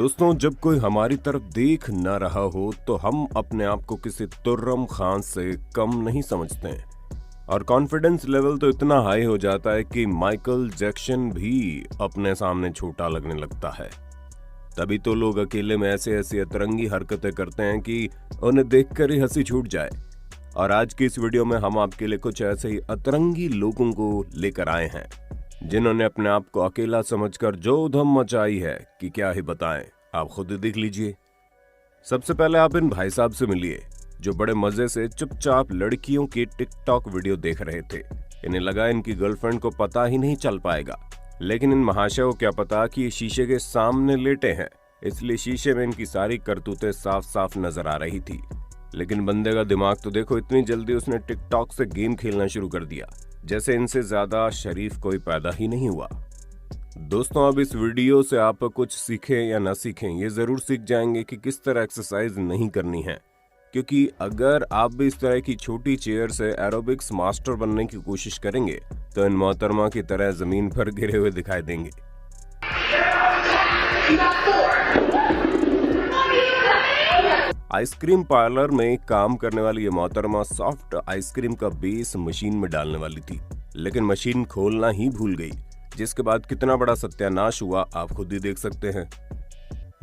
दोस्तों, जब कोई हमारी तरफ देख न रहा हो तो हम अपने आप को किसी तुर्रम खान से कम नहीं समझते हैं और कॉन्फिडेंस लेवल तो इतना हाई हो जाता है कि माइकल जैक्सन भी अपने सामने छोटा लगने लगता है। तभी तो लोग अकेले में ऐसे ऐसी अतरंगी हरकतें करते हैं कि उन्हें देखकर ही हंसी छूट जाए। और आज की इस वीडियो में हम आपके लिए कुछ ऐसे ही अतरंगी लोगों को लेकर आए हैं जिन्होंने अपने आप को अकेला समझकर जो उधम मचाई है कि क्या ही बताएं, आप खुद ही देख लीजिए। सबसे पहले आप इन भाई साहब से मिलिए जो बड़े मजे से चुपचाप लड़कियों की टिकटॉक वीडियो देख रहे थे। इन्हें लगा इनकी गर्लफ्रेंड को पता ही नहीं चल पाएगा, लेकिन इन महाशय को क्या पता कि ये शीशे के सामने लेटे हैं, इसलिए शीशे में इनकी सारी करतूतें साफ साफ नजर आ रही थी। लेकिन बंदे का दिमाग तो देखो, इतनी जल्दी उसने टिकटॉक से गेम खेलना शुरू कर दिया जैसे इनसे ज्यादा शरीफ कोई पैदा ही नहीं हुआ। दोस्तों, अब इस वीडियो से आप कुछ सीखें या ना सीखें, ये जरूर सीख जाएंगे कि किस तरह एक्सरसाइज नहीं करनी है, क्योंकि अगर आप भी इस तरह की छोटी चेयर से एरोबिक्स मास्टर बनने की कोशिश करेंगे तो इन मोहतरमा की तरह जमीन पर गिरे हुए दिखाई देंगे। आइसक्रीम पार्लर में काम करने वाली ये मोहतरमा सॉफ्ट आइसक्रीम का बेस मशीन में डालने वाली थी, लेकिन मशीन खोलना ही भूल गई, जिसके बाद कितना बड़ा सत्यानाश हुआ आप खुद ही देख सकते हैं।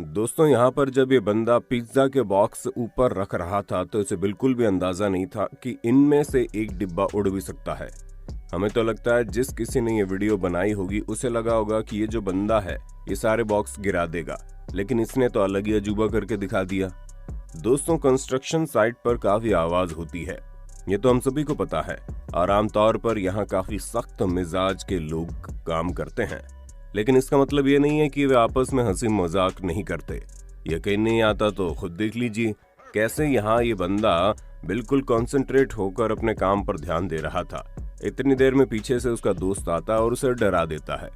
दोस्तों, यहाँ पर जब ये बंदा पिज्जा के बॉक्स ऊपर रख रहा था तो इसे बिल्कुल भी अंदाजा नहीं था कि इनमें से एक डिब्बा उड़ भी सकता है। हमें तो लगता है जिस किसी ने ये वीडियो बनाई होगी उसे लगा होगा कि ये जो बंदा है ये सारे बॉक्स गिरा देगा, लेकिन इसने तो अलग ही अजूबा करके दिखा दिया। दोस्तों, कंस्ट्रक्शन साइट पर काफी आवाज होती है, ये तो हम सभी को पता है, और आमतौर पर यहाँ काफी सख्त मिजाज के लोग काम करते हैं, लेकिन इसका मतलब ये नहीं है कि वे आपस में हंसी मजाक नहीं करते। यकीन नहीं आता तो खुद देख लीजिए कैसे यहाँ ये बंदा बिल्कुल कंसंट्रेट होकर अपने काम पर ध्यान दे रहा था। इतनी देर में पीछे से उसका दोस्त आता है और उसे डरा देता है।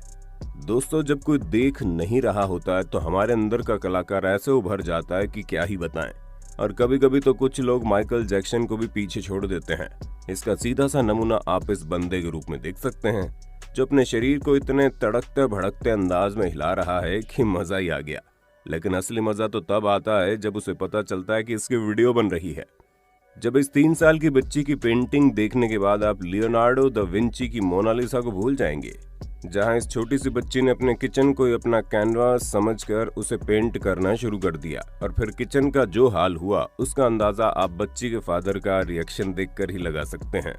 दोस्तों, जब कोई देख नहीं रहा होता है तो हमारे अंदर का कलाकार ऐसे उभर जाता है कि क्या ही बताएं। और कभी कभी तो कुछ लोग माइकल जैक्सन को भी पीछे छोड़ देते हैं। इसका सीधा सा नमूना आप इस बंदे के रूप में देख सकते हैं जो अपने शरीर को इतने तड़कते भड़कते अंदाज में हिला रहा है कि मजा ही आ गया। लेकिन असली मजा तो तब आता है जब उसे पता चलता है कि इसकी वीडियो बन रही है। जब इस 3 साल की बच्ची की पेंटिंग देखने के बाद आप लियोनार्डो दा विंची की मोनालिसा को भूल जाएंगे, जहां इस छोटी सी बच्ची ने अपने किचन को अपना कैनवास समझकर उसे पेंट करना शुरू कर दिया। और फिर किचन का जो हाल हुआ उसका अंदाजा आप बच्ची के फादर का रिएक्शन देखकर ही लगा सकते हैं।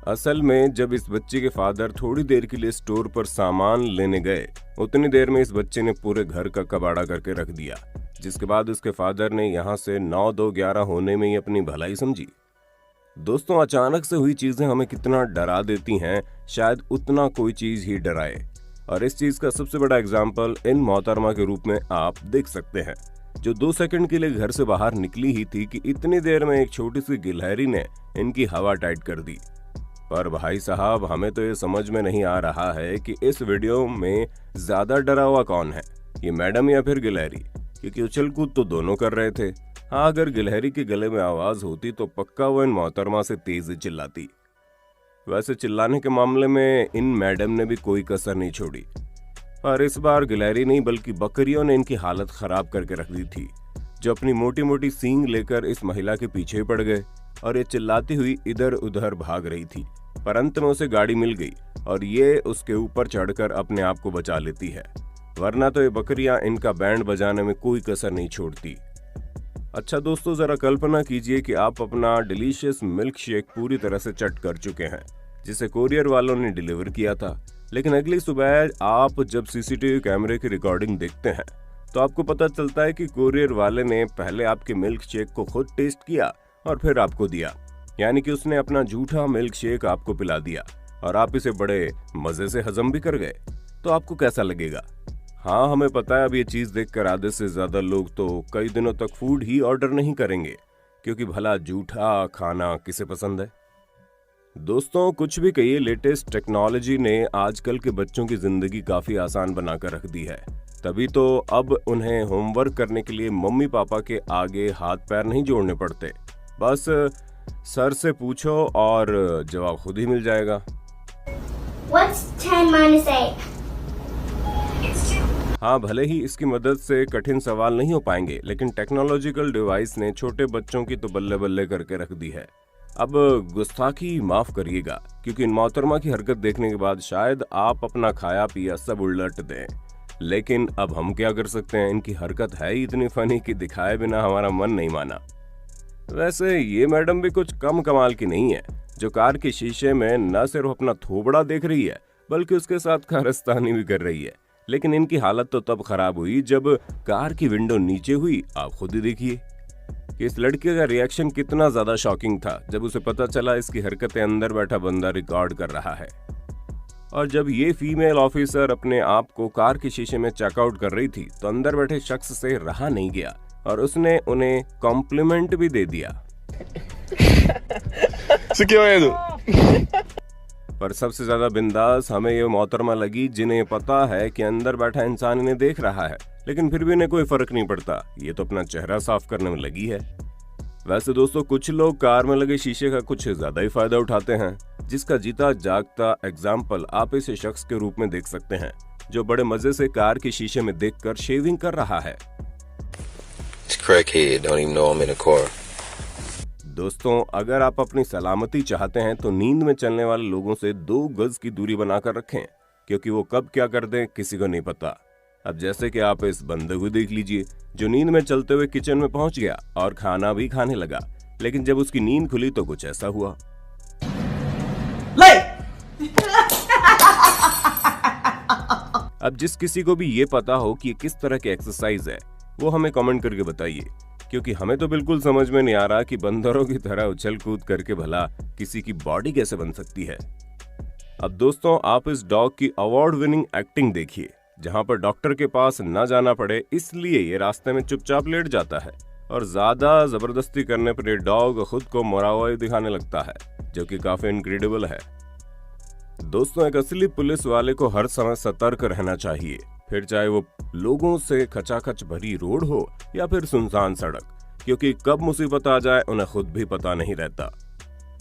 असल में जब इस बच्ची के फादर थोड़ी देर के लिए स्टोर पर सामान लेने गए, उतनी देर में इस बच्चे ने पूरे घर का कबाड़ा करके रख दिया, जिसके बाद उसके फादर ने यहाँ से 9-2-11 होने में ही अपनी भलाई समझी। दोस्तों, अचानक से हुई चीजें हमें कितना डरा देती हैं, शायद उतना कोई चीज ही डराए। और इस चीज का सबसे बड़ा एग्जाम्पल इन मोहतरमा के रूप में आप देख सकते हैं, जो 2 सेकंड के लिए घर से बाहर निकली ही थी कि इतनी देर में एक छोटी सी गिलहरी ने इनकी हवा टाइट कर दी। पर भाई साहब, हमें तो ये समझ में नहीं आ रहा है कि इस वीडियो में ज्यादा डरा हुआ कौन है, ये मैडम या फिर गिलहरी, क्योंकि उछल कूद तो दोनों कर रहे थे। हाँ, अगर गिलहरी के गले में आवाज होती तो पक्का वो इन मोहतरमा से तेज चिल्लाती। वैसे चिल्लाने के मामले में इन मैडम ने भी कोई कसर नहीं छोड़ी, पर इस बार गिलहरी नहीं बल्कि बकरियों ने इनकी हालत खराब करके रख दी थी, जो अपनी मोटी मोटी सींग लेकर इस महिला के पीछे पड़ गए और ये चिल्लाती हुई इधर उधर भाग रही थी। पर अंत में उसे गाड़ी मिल गई और ये उसके ऊपर चढ़कर अपने आप को बचा लेती है, वरना तो ये बकरियां इनका बैंड बजाने में कोई कसर नहीं छोड़ती। अच्छा दोस्तों, जरा कल्पना कीजिए कि आप अपना डिलीशियस मिल्क शेक पूरी तरह से चट कर चुके हैं, जिसे कोरियर वालों ने डिलीवर किया था, लेकिन अगली सुबह आप जब सीसीटीवी कैमरे की रिकॉर्डिंग देखते हैं तो आपको पता चलता है कि कोरियर वाले ने पहले आपके मिल्क शेक को खुद टेस्ट किया और फिर आपको दिया, यानी कि उसने अपना झूठा मिल्क शेक आपको पिला दिया और आप इसे बड़े मजे से हजम भी कर गए। तो आपको कैसा लगेगा? हाँ, हमें पता है अब ये चीज देखकर आधे से ज्यादा लोग तो कई दिनों तक फूड ही ऑर्डर नहीं करेंगे, क्योंकि भला झूठा खाना किसे पसंद है। दोस्तों, कुछ भी कहिए, लेटेस्ट टेक्नोलॉजी ने आजकल के बच्चों की जिंदगी काफी आसान बनाकर रख दी है। तभी तो अब उन्हें होमवर्क करने के लिए मम्मी पापा के आगे हाथ पैर नहीं जोड़ने पड़ते, बस सर से पूछो और जवाब खुद ही मिल जाएगा। What's 10 minus 8? It's 2. हाँ, भले ही इसकी मदद से कठिन सवाल नहीं हो पाएंगे, लेकिन टेक्नोलॉजिकल डिवाइस ने छोटे बच्चों की तो बल्ले बल्ले करके रख दी है। अब गुस्ताखी माफ करिएगा, क्योंकि इन मोहतरमा की हरकत देखने के बाद शायद आप अपना खाया पिया सब उलट दें, लेकिन अब हम क्या कर सकते हैं। इनकी हरकत है ही इतनी फनी कि दिखाए बिना हमारा मन नहीं माना। वैसे ये मैडम भी कुछ कम कमाल की नहीं है, जो कार के शीशे में न सिर्फ अपना थोबड़ा देख रही है, बल्कि उसके साथ कारस्तानी भी कर रही है। लेकिन इनकी हालत तो तब खराब हुई जब कार की विंडो नीचे हुई। आप खुद ही देखिए कि इस लड़के का रिएक्शन कितना ज्यादा शॉकिंग था जब उसे पता चला इसकी हरकतें अंदर बैठा बंदा रिकॉर्ड कर रहा है। और जब ये फीमेल ऑफिसर अपने आप को कार के शीशे में चेकआउट कर रही थी, तो अंदर बैठे शख्स से रहा नहीं गया और उसने उन्हें कॉम्प्लीमेंट भी दे दिया। पर सबसे ज्यादा बिंदास हमें ये मोहतरमा लगी, जिन्हें पता है कि अंदर बैठा इंसान इन्हें देख रहा है, लेकिन फिर भी इन्हें कोई फर्क नहीं पड़ता। ये तो अपना चेहरा साफ करने में लगी है। वैसे दोस्तों, कुछ लोग कार में लगे शीशे का कुछ ज्यादा ही फायदा उठाते हैं, जिसका जीता जागता एग्जाम्पल आप इसे शख्स के रूप में देख सकते हैं, जो बड़े मजे से कार के शीशे में देखकर शेविंग कर रहा है। दोस्तों, अगर आप अपनी सलामती चाहते हैं तो नींद में चलने वाले लोगों से 2 गज की दूरी बनाकर रखें, क्योंकि वो कब क्या कर दें किसी को नहीं पता। अब जैसे कि आप इस बंदे को देख लीजिए, जो नींद में चलते हुए किचन में पहुंच गया और खाना भी खाने लगा, लेकिन जब उसकी नींद खुली तो कुछ ऐसा हुआ। अब जिस किसी को भी ये पता हो कि किस तरह की एक्सरसाइज है, वो हमें कमेंट करके बताइए, क्योंकि हमें तो बिल्कुल समझ में नहीं आ रहा कि बंदरों की तरह उछल कूद करके भला किसी की बॉडी कैसे बन सकती है। अब दोस्तों, आप इस डॉग की अवार्ड विनिंग एक्टिंग देखिए, जहां पर डॉक्टर के पास न जाना पड़े इसलिए ये रास्ते में चुपचाप लेट जाता है और ज्यादा जबरदस्ती करने पर ये डॉग खुद को मरा हुआ दिखाने लगता है, जो कि काफी इनक्रेडिबल है। दोस्तों, एक असली पुलिस वाले को हर समय सतर्क रहना चाहिए, फिर चाहे वो लोगों से खचाखच भरी रोड हो या फिर सुनसान सड़क, क्योंकि कब मुसीबत आ जाए उन्हें खुद भी पता नहीं रहता।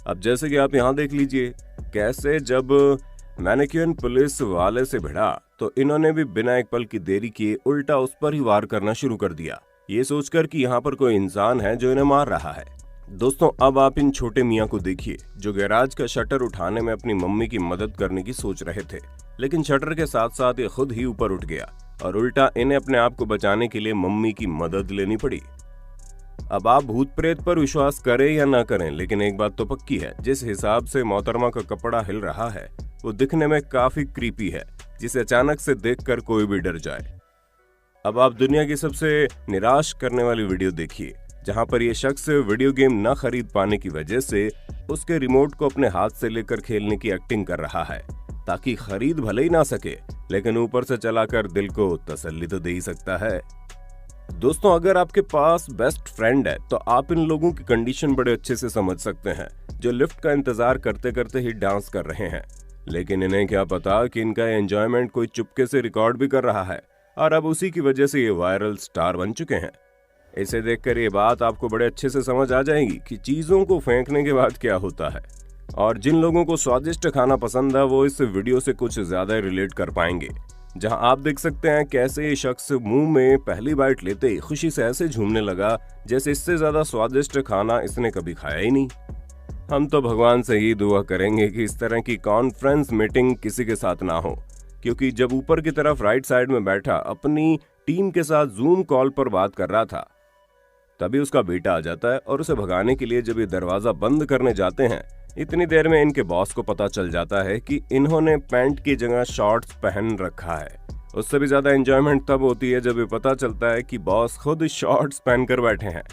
अब जैसे कि आप यहाँ देख लीजिए, कैसे जब मैनिक्विन पुलिस वाले से भिड़ा तो इन्होंने भी बिना एक पल की देरी किए उल्टा उस पर ही वार करना शुरू कर दिया, ये सोचकर कि यहाँ पर कोई इंसान है जो इन्हें मार रहा है। दोस्तों, अब आप इन छोटे मियाँ को देखिए, जो गैराज का शटर उठाने में अपनी मम्मी की मदद करने की सोच रहे थे, लेकिन शटर के साथ साथ ये खुद ही ऊपर उठ गया और उल्टा इन्हें अपने आप को बचाने के लिए मम्मी की मदद लेनी पड़ी। अब आप भूत प्रेत पर विश्वास करें या ना करें, लेकिन एक बात तो पक्की है, जिस हिसाब से मोहतरमा का कपड़ा हिल रहा है वो दिखने में काफी क्रीपी है, जिसे अचानक से देखकर कोई भी डर जाए। अब आप दुनिया की सबसे निराश करने वाली वीडियो देखिए, जहां पर ये शख्स वीडियो गेम न खरीद पाने की वजह से उसके रिमोट को अपने हाथ से लेकर खेलने की एक्टिंग कर रहा है, ताकि खरीद भले ही ना सके, लेकिन ऊपर से चलाकर दिल को तसल्ली तो दे ही सकता है। दोस्तों, अगर आपके पास बेस्ट फ्रेंड है तो आप इन लोगों की कंडीशन बड़े अच्छे से समझ सकते हैं, जो लिफ्ट का इंतजार करते करते ही डांस कर रहे हैं, लेकिन इन्हें क्या पता कि इनका एंजॉयमेंट कोई चुपके से रिकॉर्ड भी कर रहा है और अब उसी की वजह से ये वायरल स्टार बन चुके हैं। इसे देखकर ये बात आपको बड़े अच्छे से समझ आ जाएगी कि चीजों को फेंकने के बाद क्या होता है। और जिन लोगों को स्वादिष्ट खाना पसंद है वो इस वीडियो से कुछ ज्यादा रिलेट कर पाएंगे, जहां आप देख सकते हैं कैसे ये शख्स मुंह में पहली बाइट लेते ही खुशी से ऐसे झूमने लगा जैसे इससे ज्यादा स्वादिष्ट खाना इसने कभी खाया ही नहीं। हम तो भगवान से ही दुआ करेंगे कि इस तरह की कॉन्फ्रेंस मीटिंग किसी के साथ ना हो, क्योंकि जब ऊपर की तरफ राइट साइड में बैठा अपनी टीम के साथ जूम कॉल पर बात कर रहा था, तभी उसका बेटा आ जाता है और उसे भगाने के लिए जब ये दरवाजा बंद करने जाते हैं, इतनी देर में इनके बॉस को पता चल जाता है कि इन्होंने पैंट की जगह शॉर्ट्स पहन रखा है। उससे भी ज्यादा एंजॉयमेंट तब होती है जब ये पता चलता है कि बॉस खुद शॉर्ट्स पहनकर बैठे हैं।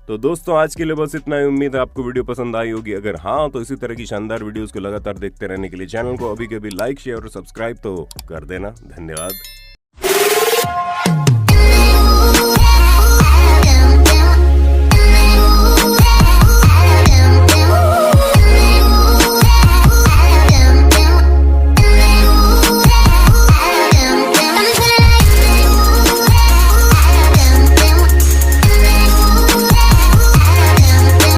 तो दोस्तों, आज के लिए बस इतना ही। उम्मीद है आपको वीडियो पसंद आई होगी। अगर हाँ, तो इसी तरह की शानदार वीडियोस को लगातार देखते रहने के लिए चैनल को अभी के अभी लाइक, शेयर और सब्सक्राइब तो कर देना। धन्यवाद।